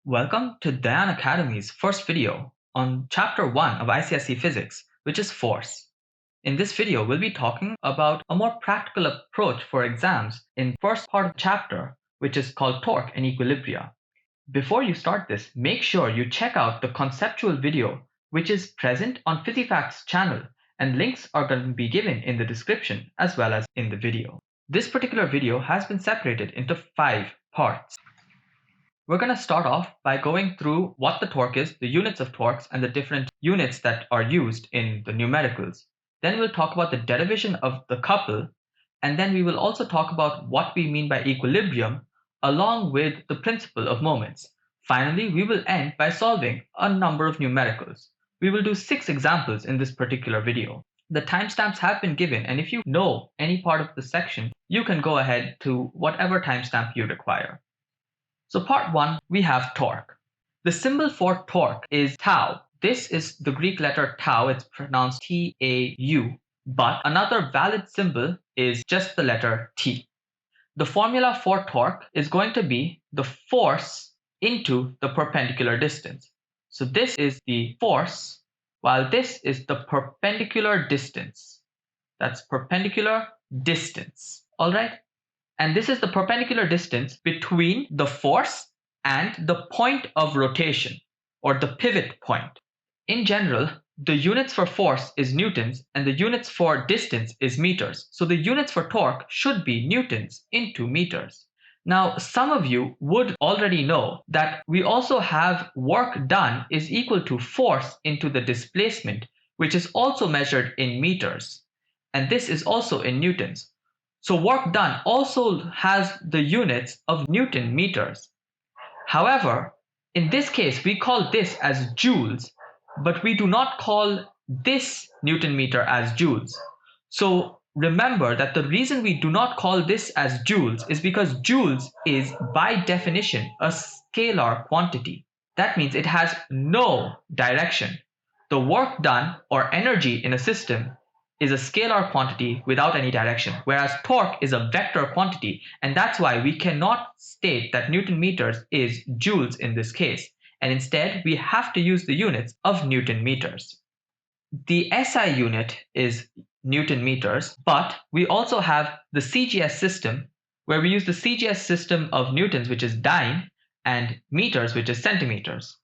Welcome to Deayan Academy's first video on Chapter 1 of ICSE Physics, which is force. In this video, we'll be talking about a more practical approach for exams in the first part of the chapter, which is called torque and equilibria. Before you start this, make sure you check out the conceptual video, which is present on PhysiFacts channel, and links are going to be given in the description as well as in the video. This particular video has been separated into 5 parts. We're going to start off by going through what the torque is, the units of torques, and the different units that are used in the numericals. Then we'll talk about the derivation of the couple, and then we will also talk about what we mean by equilibrium, along with the principle of moments. Finally, we will end by solving a number of numericals. We will do 6 examples in this particular video. The timestamps have been given, and if you know any part of the section, you can go ahead to whatever timestamp you require. So part 1, we have torque. The symbol for torque is tau. This is the Greek letter tau, it's pronounced T-A-U. But another valid symbol is just the letter T. The formula for torque is going to be the force into the perpendicular distance. So this is the force, while this is the perpendicular distance. That's perpendicular distance, all right? And this is the perpendicular distance between the force and the point of rotation, or the pivot point. In general, the units for force is newtons and the units for distance is meters. So the units for torque should be newtons into meters. Now, some of you would already know that we also have work done is equal to force into the displacement, which is also measured in meters. And this is also in newtons. So work done also has the units of Newton meters. However, in this case, we call this as joules, but we do not call this Newton meter as joules. So remember that the reason we do not call this as joules is because joules is by definition a scalar quantity. That means it has no direction. The work done or energy in a system is a scalar quantity without any direction, whereas torque is a vector quantity, and that's why we cannot state that Newton meters is joules in this case, and instead we have to use the units of Newton meters. The SI unit is Newton meters, but we also have the CGS system, where we use the CGS system of newtons, which is Deayan, and meters, which is centimeters.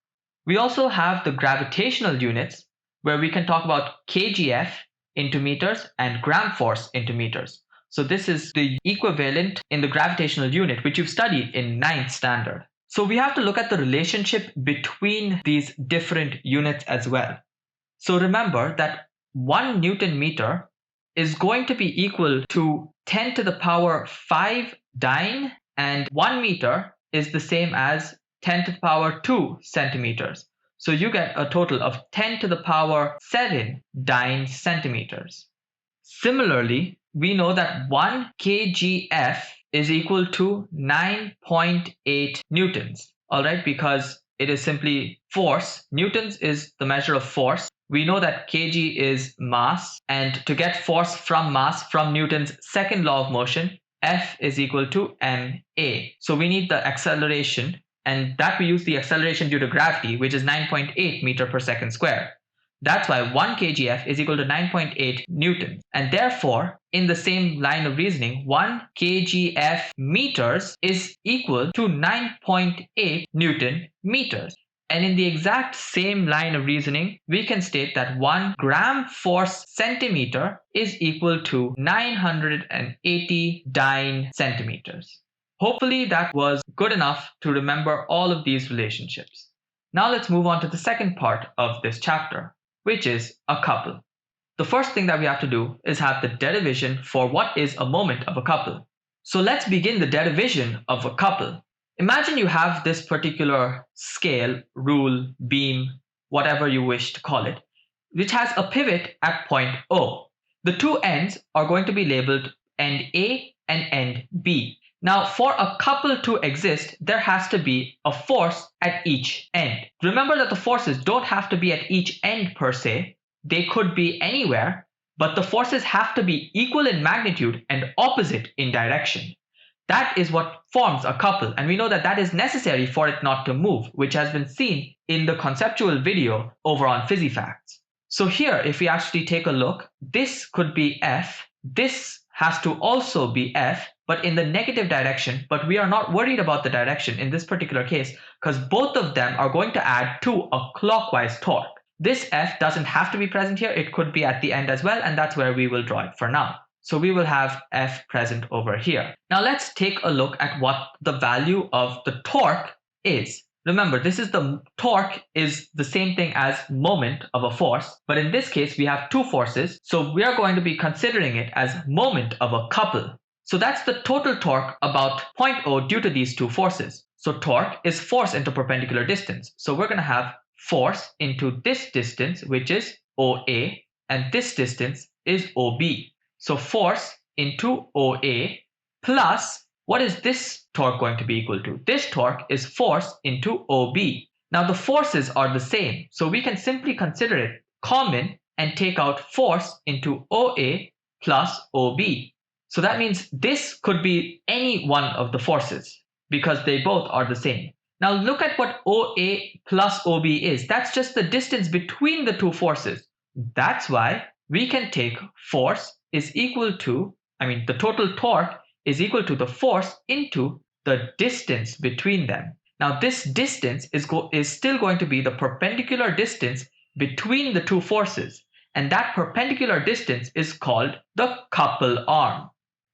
We also have the gravitational units, where we can talk about kgf into meters and gram force into meters. So this is the equivalent in the gravitational unit, which you've studied in 9th standard. So we have to look at the relationship between these different units as well. So remember that 1 Newton meter is going to be equal to 10 to the power 5 Deayan, and 1 meter is the same as 10 to the power 2 centimeters. So you get a total of 10 to the power 7 Deayan centimeters. Similarly, we know that 1 kgf is equal to 9.8 newtons, all right, because it is simply force. Newtons is the measure of force. We know that kg is mass, and to get force from mass from Newton's second law of motion, F is equal to ma. So we need the acceleration, and that we use the acceleration due to gravity, which is 9.8 meter per second square. That's why 1 kgf is equal to 9.8 newtons. And therefore, in the same line of reasoning, 1 kgf meters is equal to 9.8 newton meters. And in the exact same line of reasoning, we can state that 1 gram force centimeter is equal to 980 Deayan centimeters. Hopefully that was good enough to remember all of these relationships. Now let's move on to the second part of this chapter, which is a couple. The first thing that we have to do is have the derivation for what is a moment of a couple. So let's begin the derivation of a couple. Imagine you have this particular scale, rule, beam, whatever you wish to call it, which has a pivot at point O. The two ends are going to be labeled end A and end B. Now, for a couple to exist, there has to be a force at each end. Remember that the forces don't have to be at each end per se. They could be anywhere, but the forces have to be equal in magnitude and opposite in direction. That is what forms a couple, and we know that that is necessary for it not to move, which has been seen in the conceptual video over on PhysiFacts. So here, if we actually take a look, this could be F, this has to also be F, but in the negative direction, but we are not worried about the direction in this particular case, because both of them are going to add to a clockwise torque. This F doesn't have to be present here, it could be at the end as well, and that's where we will draw it for now. So we will have F present over here. Now let's take a look at what the value of the torque is. Remember, this is the torque is the same thing as moment of a force, but in this case we have two forces, so we are going to be considering it as moment of a couple. So that's the total torque about point O due to these two forces. So torque is force into perpendicular distance. So we're going to have force into this distance, which is OA, and this distance is OB. So force into OA plus, what is this torque going to be equal to? This torque is force into OB. Now the forces are the same, so we can simply consider it common and take out force into OA plus OB. So that means this could be any one of the forces because they both are the same. Now look at what OA plus OB is. That's just the distance between the two forces. That's why we can take force is equal to, the total torque is equal to the force into the distance between them. Now this distance is still going to be the perpendicular distance between the two forces, and that perpendicular distance is called the couple arm.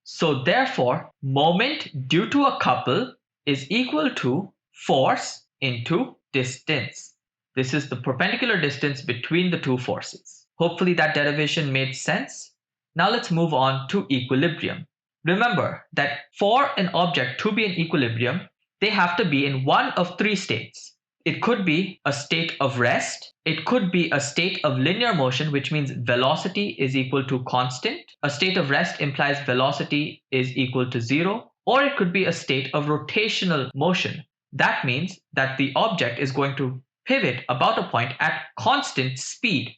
So therefore, moment due to a couple is equal to force into distance. This is the perpendicular distance between the two forces. Hopefully that derivation made sense. Now let's move on to equilibrium. Remember that for an object to be in equilibrium, they have to be in one of three states. It could be a state of rest. It could be a state of linear motion, which means velocity is equal to constant. A state of rest implies velocity is equal to 0. Or it could be a state of rotational motion. That means that the object is going to pivot about a point at constant speed.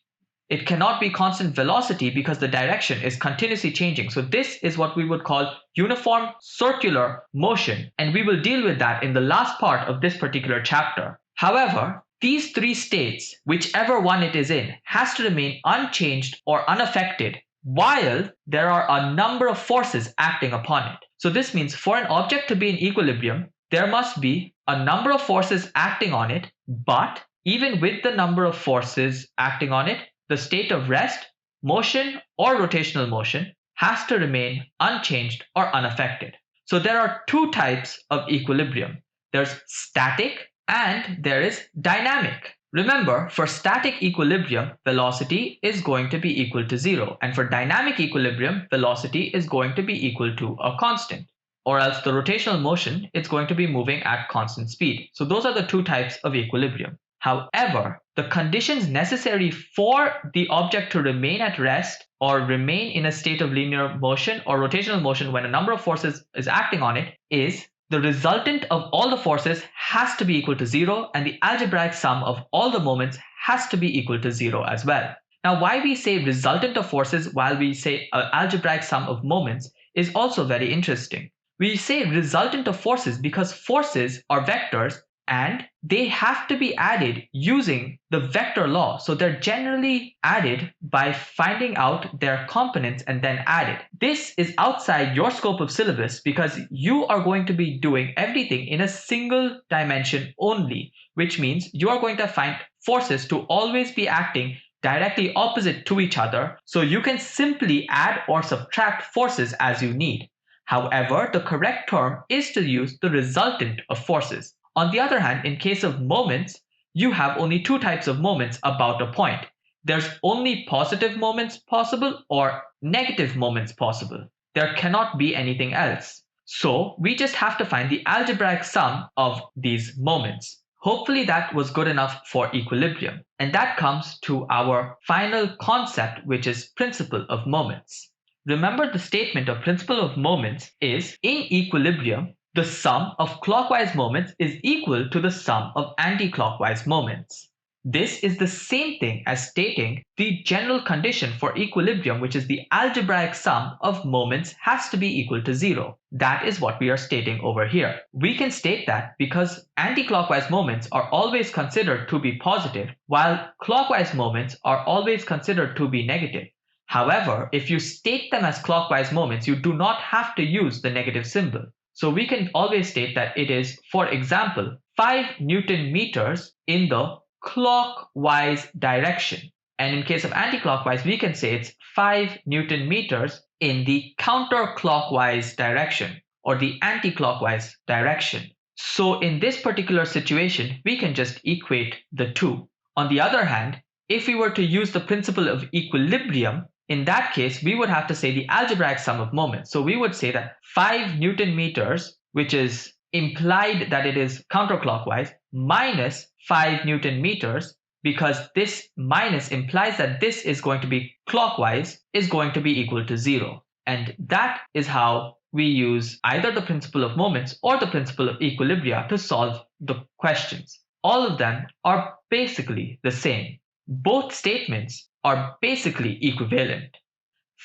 It cannot be constant velocity because the direction is continuously changing. So this is what we would call uniform circular motion, and we will deal with that in the last part of this particular chapter. However, these three states, whichever one it is in, has to remain unchanged or unaffected while there are a number of forces acting upon it. So this means for an object to be in equilibrium, there must be a number of forces acting on it, but even with the number of forces acting on it, the state of rest, motion, or rotational motion has to remain unchanged or unaffected. So there are two types of equilibrium. There's static and there is dynamic. Remember, for static equilibrium, velocity is going to be equal to 0. And for dynamic equilibrium, velocity is going to be equal to a constant. Or else the rotational motion, it's going to be moving at constant speed. So those are the two types of equilibrium. However, the conditions necessary for the object to remain at rest or remain in a state of linear motion or rotational motion when a number of forces is acting on it is the resultant of all the forces has to be equal to 0, and the algebraic sum of all the moments has to be equal to 0 as well. Now, why we say resultant of forces while we say algebraic sum of moments is also very interesting. We say resultant of forces because forces are vectors and they have to be added using the vector law. So they're generally added by finding out their components and then added. This is outside your scope of syllabus because you are going to be doing everything in a single dimension only, which means you are going to find forces to always be acting directly opposite to each other. So you can simply add or subtract forces as you need. However, the correct term is to use the resultant of forces. On the other hand, in case of moments, you have only two types of moments about a point. There's only positive moments possible or negative moments possible. There cannot be anything else. So we just have to find the algebraic sum of these moments. Hopefully that was good enough for equilibrium. And that comes to our final concept, which is principle of moments. Remember, the statement of principle of moments is in equilibrium, the sum of clockwise moments is equal to the sum of anti-clockwise moments. This is the same thing as stating the general condition for equilibrium, which is the algebraic sum of moments has to be equal to 0. That is what we are stating over here. We can state that because anti-clockwise moments are always considered to be positive, while clockwise moments are always considered to be negative. However, if you state them as clockwise moments, you do not have to use the negative symbol. So we can always state that it is, for example, 5 Newton meters in the clockwise direction. And in case of anti-clockwise, we can say it's 5 Newton meters in the counterclockwise direction or the anti-clockwise direction. So in this particular situation, we can just equate the two. On the other hand, if we were to use the principle of equilibrium, in that case, we would have to say the algebraic sum of moments. So we would say that 5 Newton meters, which is implied that it is counterclockwise, minus 5 Newton meters, because this minus implies that this is going to be clockwise, is going to be equal to 0. And that is how we use either the principle of moments or the principle of equilibria to solve the questions. All of them are basically the same. Both statements are basically equivalent.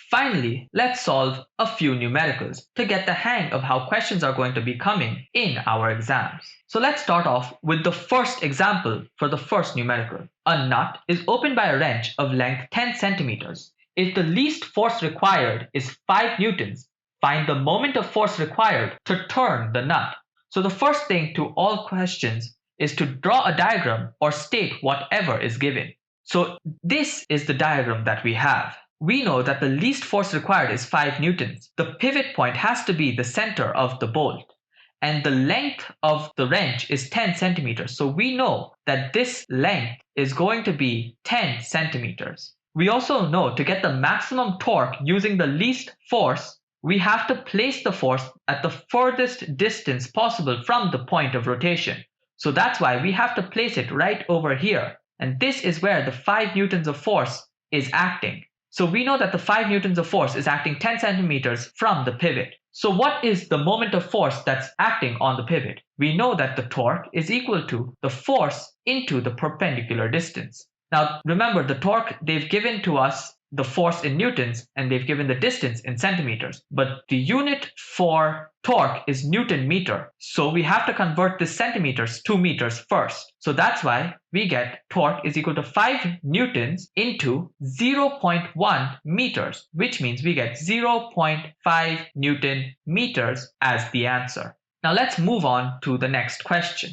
Finally, let's solve a few numericals to get the hang of how questions are going to be coming in our exams. So let's start off with the first example for the first numerical. A nut is opened by a wrench of length 10 centimeters. If the least force required is 5 newtons, find the moment of force required to turn the nut. So the first thing to all questions is to draw a diagram or state whatever is given. So this is the diagram that we have. We know that the least force required is 5 newtons. The pivot point has to be the center of the bolt. And the length of the wrench is 10 centimeters. So we know that this length is going to be 10 centimeters. We also know to get the maximum torque using the least force, we have to place the force at the furthest distance possible from the point of rotation. So that's why we have to place it right over here. And this is where the 5 newtons of force is acting. So we know that the 5 newtons of force is acting 10 centimeters from the pivot. So what is the moment of force that's acting on the pivot? We know that the torque is equal to the force into the perpendicular distance. Now remember, the torque, they've given to us the force in newtons and they've given the distance in centimeters. But the unit for torque is Newton meter. So we have to convert this centimeters to meters first. So that's why we get torque is equal to 5 newtons into 0.1 meters, which means we get 0.5 Newton meters as the answer. Now let's move on to the next question.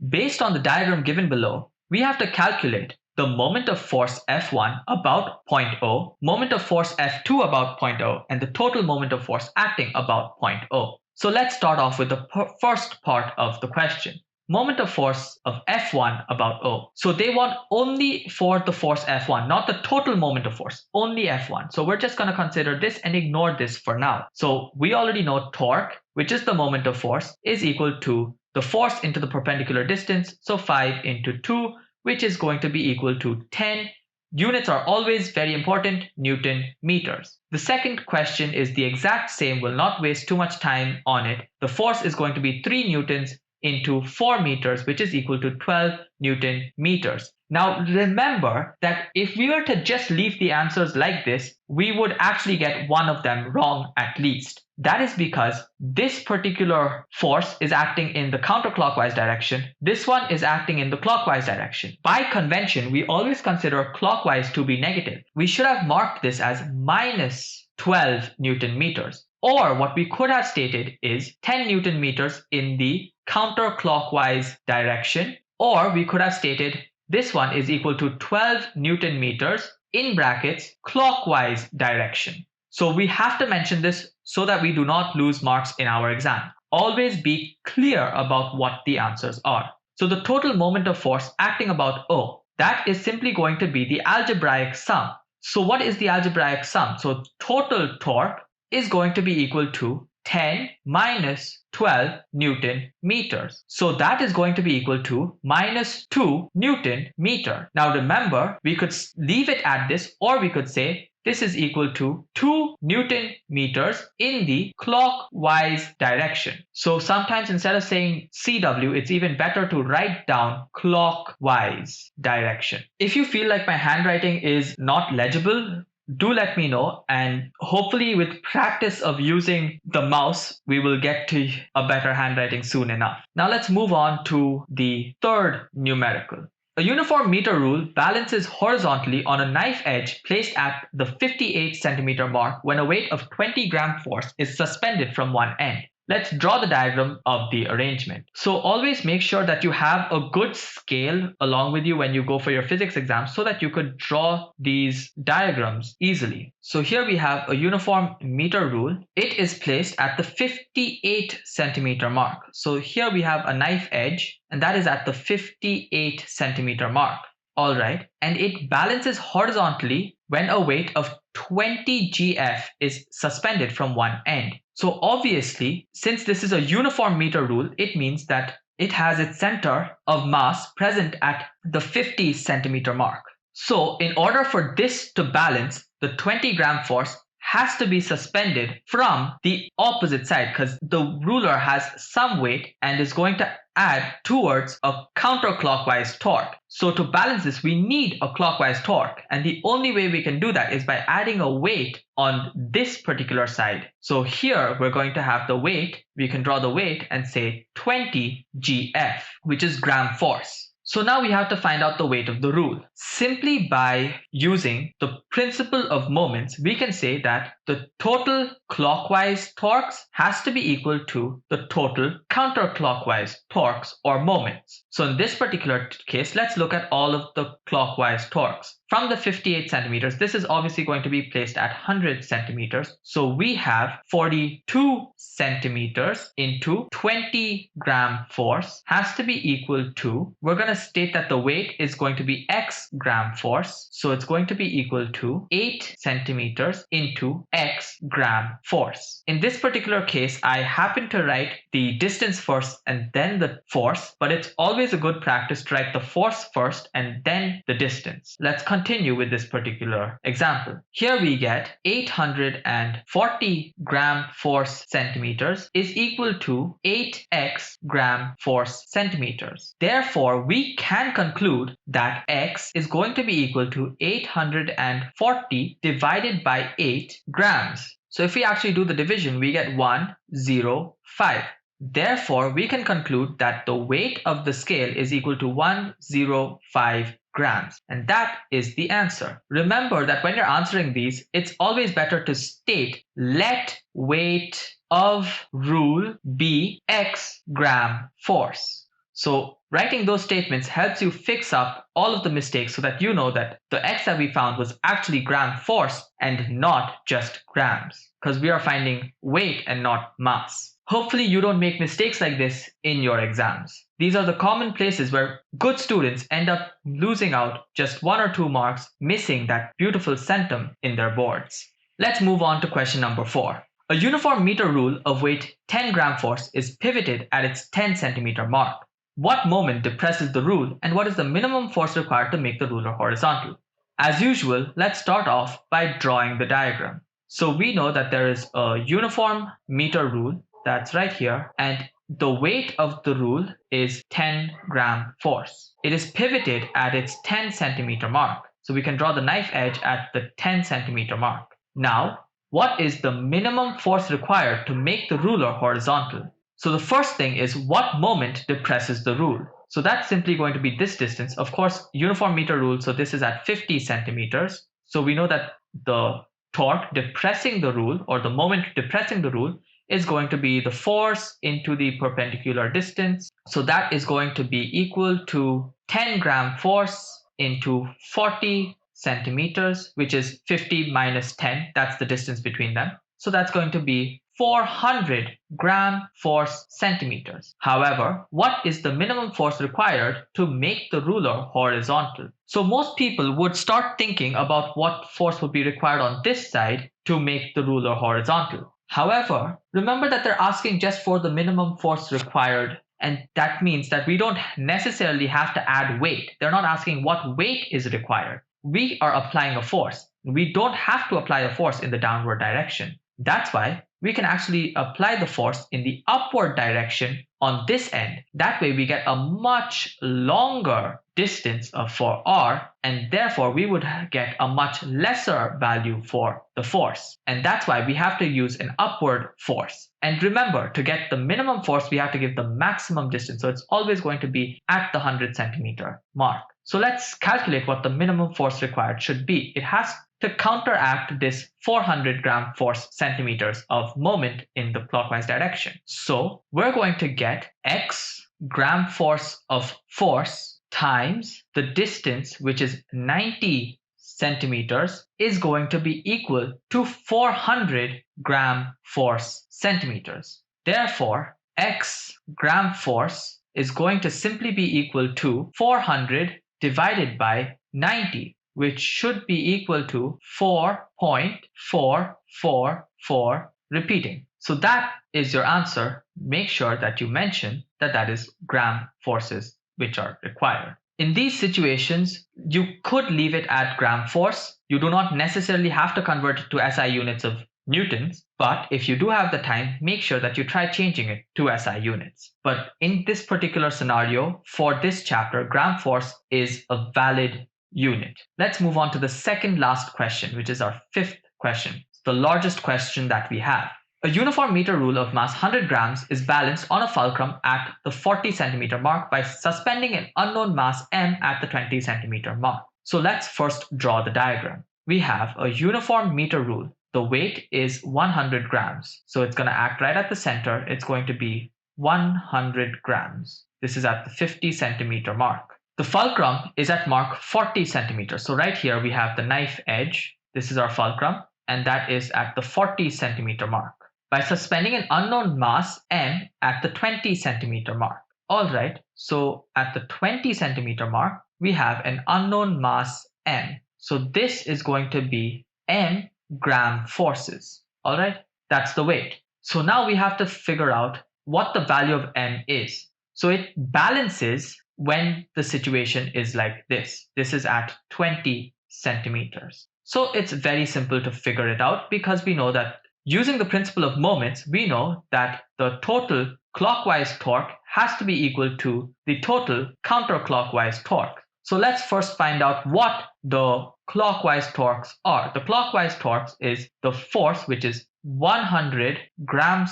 Based on the diagram given below, we have to calculate the moment of force F1 about point O, moment of force F2 about point O, and the total moment of force acting about point O. So let's start off with the first part of the question. Moment of force of F1 about O. So they want only for the force F1, not the total moment of force, only F1. So we're just going to consider this and ignore this for now. So we already know torque, which is the moment of force, is equal to the force into the perpendicular distance. So 5 into 2, which is going to be equal to 10. Units are always very important, Newton meters. The second question is the exact same, will not waste too much time on it. The force is going to be 3 newtons into 4 meters, which is equal to 12 Newton meters. Now remember that if we were to just leave the answers like this, we would actually get one of them wrong at least. That is because this particular force is acting in the counterclockwise direction. This one is acting in the clockwise direction. By convention, we always consider clockwise to be negative. We should have marked this as minus 12 Newton meters. Or what we could have stated is 10 Newton meters in the counterclockwise direction. Or we could have stated this one is equal to 12 Newton meters in brackets clockwise direction. So we have to mention this so that we do not lose marks in our exam. Always be clear about what the answers are. So the total moment of force acting about O, that is simply going to be the algebraic sum. So what is the algebraic sum? So total torque is going to be equal to 10 minus 12 Newton meters. So that is going to be equal to minus 2 Newton meter. Now remember, we could leave it at this, or we could say this is equal to 2 Newton meters in the clockwise direction. So sometimes instead of saying CW, it's even better to write down clockwise direction. If you feel like my handwriting is not legible, do let me know, and hopefully with practice of using the mouse, we will get to a better handwriting soon enough. Now let's move on to the third numerical. A uniform meter rule balances horizontally on a knife edge placed at the 58 centimeter mark when a weight of 20 gram force is suspended from one end. Let's draw the diagram of the arrangement. So always make sure that you have a good scale along with you when you go for your physics exam so that you could draw these diagrams easily. So here we have a uniform meter rule. It is placed at the 58 centimeter mark. So here we have a knife edge, and that is at the 58 centimeter mark. All right, and it balances horizontally when a weight of 20 GF is suspended from one end. So obviously, since this is a uniform meter rule, it means that it has its center of mass present at the 50 centimeter mark. So in order for this to balance, the 20 gram force has to be suspended from the opposite side because the ruler has some weight and is going to add towards a counterclockwise torque. So to balance this, we need a clockwise torque, and the only way we can do that is by adding a weight on this particular side. So here we're going to have the weight, we can draw the weight and say 20 GF, which is gram force. So now we have to find out the weight of the rule. Simply by using the principle of moments, we can say that the total clockwise torques has to be equal to the total counterclockwise torques or moments. So in this particular case, let's look at all of the clockwise torques. From the 58 centimeters, this is obviously going to be placed at 100 centimeters. So we have 42 centimeters into 20 gram force has to be equal to, we're going to state that the weight is going to be x gram force. So it's going to be equal to 8 centimeters into x gram force. In this particular case, I happen to write the distance first and then the force, but it's always a good practice to write the force first and then the distance. Let's continue with this particular example. Here we get 840 gram force centimeters is equal to 8x gram force centimeters. Therefore, we can conclude that x is going to be equal to 840 divided by 8 grams. So if we actually do the division, we get 105. Therefore, we can conclude that the weight of the scale is equal to 105 grams. And that is the answer. Remember that when you're answering these, it's always better to state, let weight of rule be x gram force. So writing those statements helps you fix up all of the mistakes so that you know that the x that we found was actually gram force and not just grams, because we are finding weight and not mass. Hopefully you don't make mistakes like this in your exams. These are the common places where good students end up losing out just 1 or 2 marks, missing that beautiful centum in their boards. Let's move on to question number 4. A uniform meter rule of weight 10 gram force is pivoted at its 10 centimeter mark. What moment depresses the rule, and what is the minimum force required to make the ruler horizontal? As usual, let's start off by drawing the diagram. So we know that there is a uniform meter rule that's right here, and the weight of the rule is 10 gram force. It is pivoted at its 10 centimeter mark. So we can draw the knife edge at the 10 centimeter mark. Now, what is the minimum force required to make the ruler horizontal? So the first thing is what moment depresses the rule. So that's simply going to be this distance. Of course, uniform meter rule, so this is at 50 centimeters. So we know that the torque depressing the rule, or the moment depressing the rule, is going to be the force into the perpendicular distance. So that is going to be equal to 10 gram force into 40 centimeters, which is 50 minus 10. That's the distance between them. So that's going to be 400 gram force centimeters. However, what is the minimum force required to make the ruler horizontal? So most people would start thinking about what force would be required on this side to make the ruler horizontal. However, remember that they're asking just for the minimum force required, and that means that we don't necessarily have to add weight. They're not asking what weight is required. We are applying a force. we don't have to apply a force in the downward direction. That's why we can actually apply the force in the upward direction on this end. That way we get a much longer distance for r, and therefore we would get a much lesser value for the force. And that's why we have to use an upward force. And remember, to get the minimum force, we have to give the maximum distance. So it's always going to be at the 100 centimeter mark. So let's calculate what the minimum force required should be. It has to counteract this 400 gram force centimeters of moment in the clockwise direction. So we're going to get x gram force of force times the distance, which is 90 centimeters, is going to be equal to 400 gram force centimeters. Therefore, x gram force is going to simply be equal to 400 divided by 90, which should be equal to 4.444, repeating. So that is your answer. Make sure that you mention that that is gram forces which are required. In these situations, you could leave it at gram force. You do not necessarily have to convert it to SI units of newtons, but if you do have the time, make sure that you try changing it to SI units. But in this particular scenario, for this chapter, gram force is a valid unit. Let's move on to the second last question, which is our fifth question, the largest question that we have. A uniform meter rule of mass 100 grams is balanced on a fulcrum at the 40 centimeter mark by suspending an unknown mass m at the 20 centimeter mark. So let's first draw the diagram. We have a uniform meter rule. The weight is 100 grams. So it's going to act right at the center. It's going to be 100 grams. This is at the 50 centimeter mark. The fulcrum is at mark 40 centimeters. So right here we have the knife edge. This is our fulcrum, and that is at the 40 centimeter mark. By suspending an unknown mass m at the 20 centimeter mark. All right, so at the 20 centimeter mark, we have an unknown mass m. So this is going to be m gram forces. All right, that's the weight. So now we have to figure out what the value of m is. So it balances when the situation is like this. This is at 20 centimeters. So it's very simple to figure it out, because we know that using the principle of moments, we know that the total clockwise torque has to be equal to the total counterclockwise torque. So let's first find out what the clockwise torques are. The clockwise torques is the force, which is 100 gram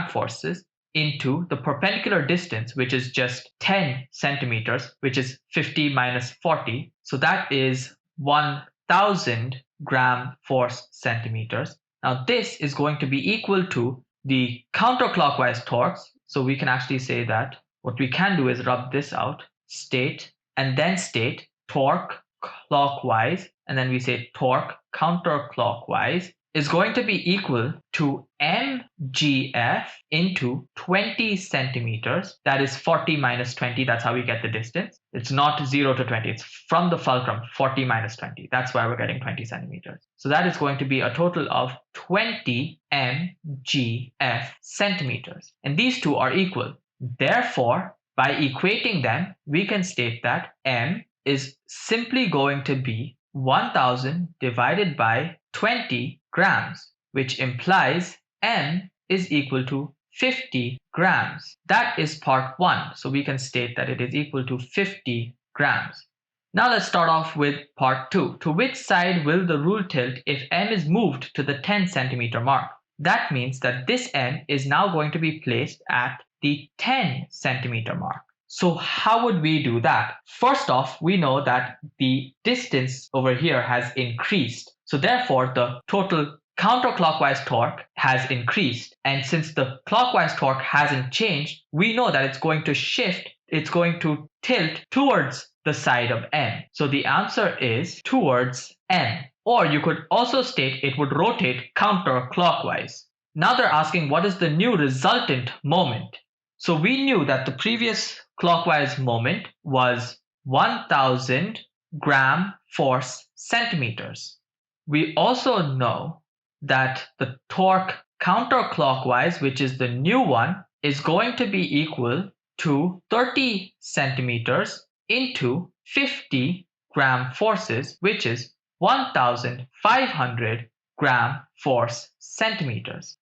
forces into the perpendicular distance, which is just 10 centimeters, which is 50 minus 40. So that is 1000 gram force centimeters. Now this is going to be equal to the counterclockwise torques. So we can actually say that what we can do is rub this out, state, and then state torque clockwise, and then we say torque counterclockwise is going to be equal to mgf into 20 centimeters. That is 40 minus 20. That's how we get the distance. It's not 0 to 20. It's from the fulcrum, 40 minus 20. That's why we're getting 20 centimeters. So that is going to be a total of 20 mgf centimeters. And these two are equal. Therefore, by equating them, we can state that m is simply going to be 1000 divided by 20 grams, which implies m is equal to 50 grams. That is part 1. So we can state that it is equal to 50 grams. Now let's start off with part 2. To which side will the rule tilt if m is moved to the 10 centimeter mark? That means that this m is now going to be placed at the 10 centimeter mark. So how would we do that? First off, we know that the distance over here has increased. So therefore, the total counterclockwise torque has increased. And since the clockwise torque hasn't changed, we know that it's going to shift. It's going to tilt towards the side of m. So the answer is towards m. Or you could also state it would rotate counterclockwise. Now they're asking what is the new resultant moment. So we knew that the previous clockwise moment was 1000 gram force centimeters. We also know that the torque counterclockwise, which is the new one, is going to be equal to 30 centimeters into 50 gram forces, which is 1,500 gram force centimeters.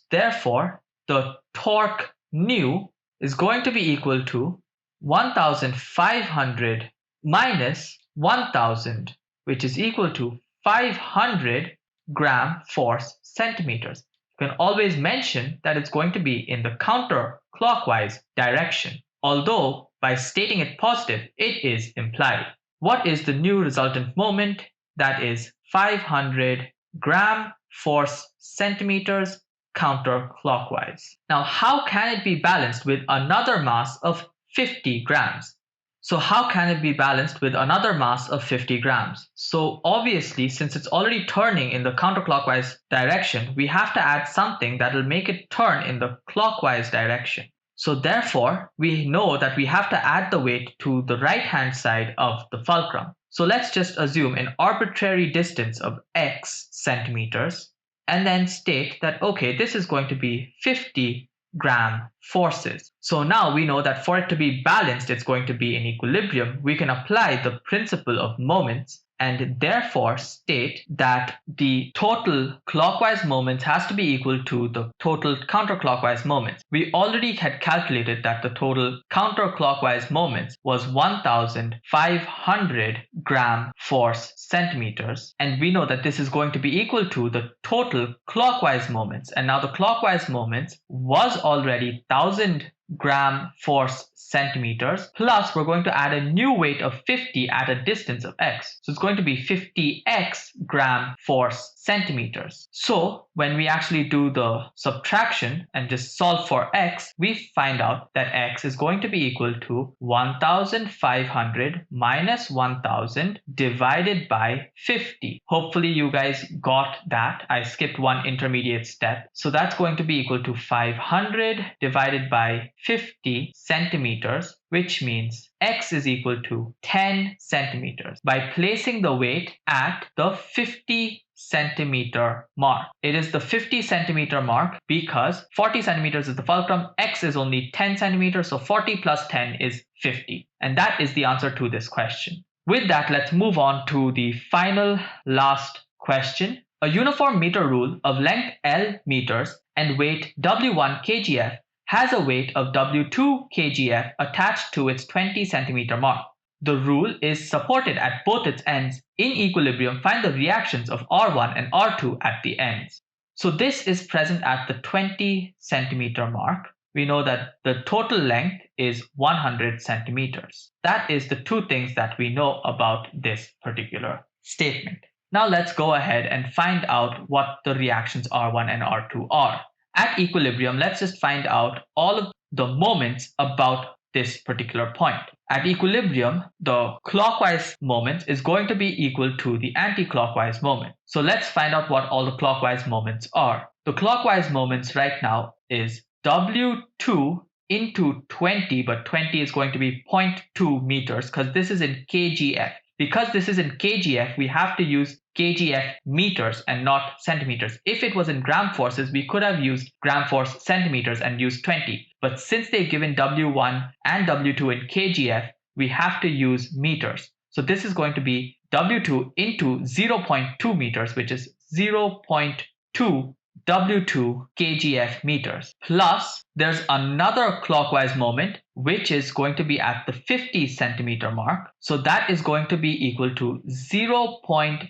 Therefore, the torque nu is going to be equal to 1,500 minus 1,000, which is equal to 500 gram force centimeters. You can always mention that it's going to be in the counterclockwise direction, although by stating it positive, it is implied. What is the new resultant moment? That is 500 gram force centimeters counterclockwise. Now, how can it be balanced with another mass of 50 grams? So how can it be balanced with another mass of 50 grams? So obviously, since it's already turning in the counterclockwise direction, we have to add something that will make it turn in the clockwise direction. So therefore, we know that we have to add the weight to the right-hand side of the fulcrum. So let's just assume an arbitrary distance of x centimeters and then state that, okay, this is going to be 50 gram forces. So now we know that for it to be balanced, it's going to be in equilibrium. We can apply the principle of moments and therefore state that the total clockwise moments has to be equal to the total counterclockwise moments. We already had calculated that the total counterclockwise moments was 1,500 gram force centimeters, and we know that this is going to be equal to the total clockwise moments. And now the clockwise moments was already 1,000 gram force centimeters, plus we're going to add a new weight of 50 at a distance of x. So it's going to be 50x gram force centimeters. So when we actually do the subtraction and just solve for x, we find out that x is going to be equal to 1,500 minus 1,000 divided by 50. Hopefully you guys got that. I skipped one intermediate step. So that's going to be equal to 500 divided by 50 centimeters, which means x is equal to 10 centimeters. By placing the weight at the 50 centimeter mark. It is the 50 centimeter mark because 40 centimeters is the fulcrum, x is only 10 centimeters, so 40 plus 10 is 50. And that is the answer to this question. With that, let's move on to the final last question. A uniform meter rule of length L meters and weight W1 kgf has a weight of W2 kgf attached to its 20 centimeter mark. The rule is supported at both its ends. In equilibrium, find the reactions of R1 and R2 at the ends. So this is present at the 20 centimeter mark. We know that the total length is 100 centimeters. That is the two things that we know about this particular statement. Now let's go ahead and find out what the reactions R1 and R2 are. At equilibrium, let's just find out all of the moments about this particular point. At equilibrium, the clockwise moment is going to be equal to the anti-clockwise moment. So let's find out what all the clockwise moments are. The clockwise moments right now is W2 into 20, but 20 is going to be 0.2 meters because this is in kgf. Because this is in kgf, we have to use kgf meters and not centimeters. If it was in gram forces, we could have used gram force centimeters and used 20. But since they've given W1 and W2 in kgf, we have to use meters. So this is going to be W2 into 0.2 meters, which is 0.2 W2 kgf meters. Plus, there's another clockwise moment, which is going to be at the 50 centimeter mark. So that is going to be equal to 0.5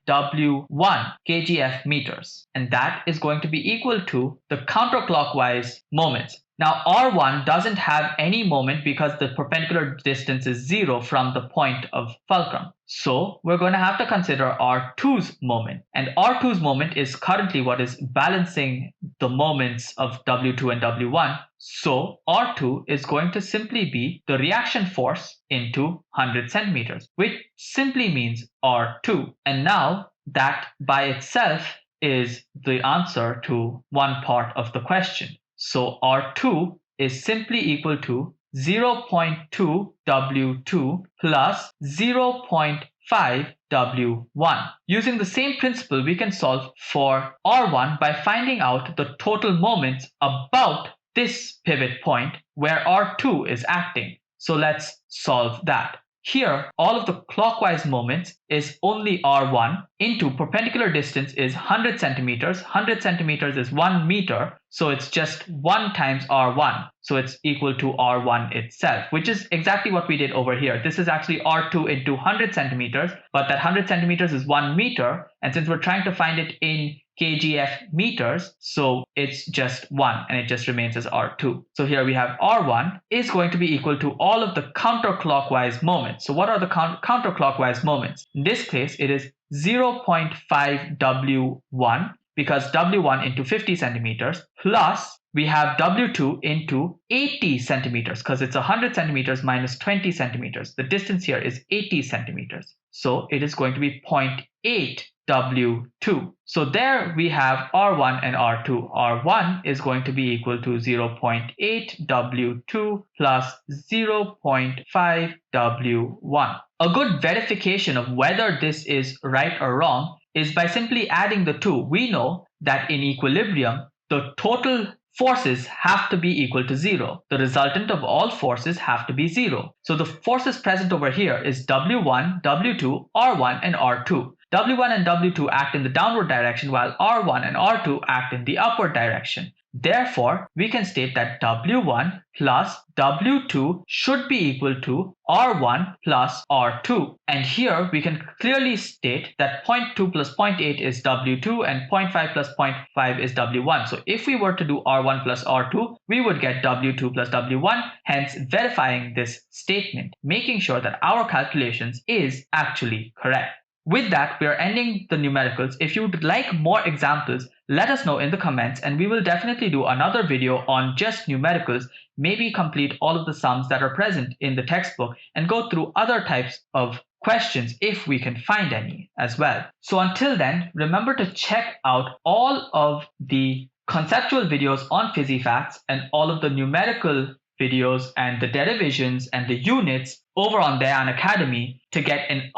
W1 kgf meters. And that is going to be equal to the counterclockwise moments. Now R1 doesn't have any moment because the perpendicular distance is 0 from the point of fulcrum. So we're going to have to consider R2's moment. And R2's moment is currently what is balancing the moments of W2 and W1. So R2 is going to simply be the reaction force into 100 centimeters, which simply means R2. And now that by itself is the answer to one part of the question. So R2 is simply equal to 0.2 W2 plus 0.5 W1. Using the same principle, we can solve for R1 by finding out the total moments about this pivot point where R2 is acting. So let's solve that. Here, all of the clockwise moments is only r1 into perpendicular distance is 100 centimeters. 100 centimeters is 1 meter. So it's just 1 times r1. So it's equal to r1 itself, which is exactly what we did over here. This is actually r2 into 100 centimeters, but that 100 centimeters is 1 meter. And since we're trying to find it in kgf meters, so it's just 1 and it just remains as r2. So here we have r1 is going to be equal to all of the counterclockwise moments. So what are the counterclockwise moments? In this case, it is 0.5 w1 because w1 into 50 centimeters plus we have w2 into 80 centimeters because it's 100 centimeters minus 20 centimeters. The distance here is 80 centimeters. So it is going to be 0.8 w2. So there we have r1 and r2. r1 is going to be equal to 0.8 w2 plus 0.5 w1. A good verification of whether this is right or wrong is by simply adding the two. We know that in equilibrium, the total forces have to be equal to 0. The resultant of all forces have to be 0. So the forces present over here is W1, W2, R1, and R2. W1 and W2 act in the downward direction while R1 and R2 act in the upward direction. Therefore, we can state that W1 plus W2 should be equal to R1 plus R2. And here we can clearly state that 0.2 plus 0.8 is W2 and 0.5 plus 0.5 is W1. So if we were to do R1 plus R2, we would get W2 plus W1, hence verifying this statement, making sure that our calculations is actually correct. With that, we are ending the numericals. If you would like more examples, let us know in the comments and we will definitely do another video on just numericals, maybe complete all of the sums that are present in the textbook and go through other types of questions if we can find any as well. So until then, remember to check out all of the conceptual videos on PhysiFacts and all of the numerical videos and the derivations and the units over on Deayan Academy to get an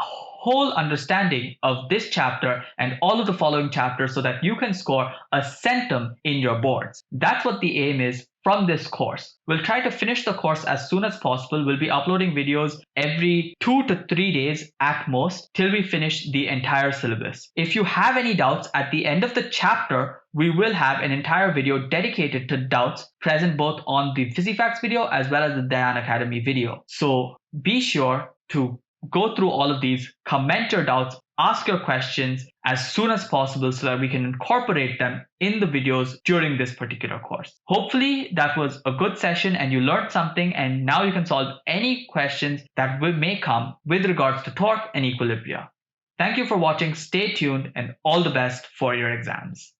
whole understanding of this chapter and all of the following chapters so that you can score a centum in your boards. That's what the aim is from this course. We'll try to finish the course as soon as possible. We'll be uploading videos every 2 to 3 days at most till we finish the entire syllabus. If you have any doubts at the end of the chapter, we will have an entire video dedicated to doubts present both on the PhysiFacts video as well as the Deayan Academy video. So be sure to go through all of these, comment your doubts, ask your questions as soon as possible so that we can incorporate them in the videos during this particular course. Hopefully that was a good session and you learned something and now you can solve any questions that may come with regards to torque and equilibria. Thank you for watching, stay tuned and all the best for your exams.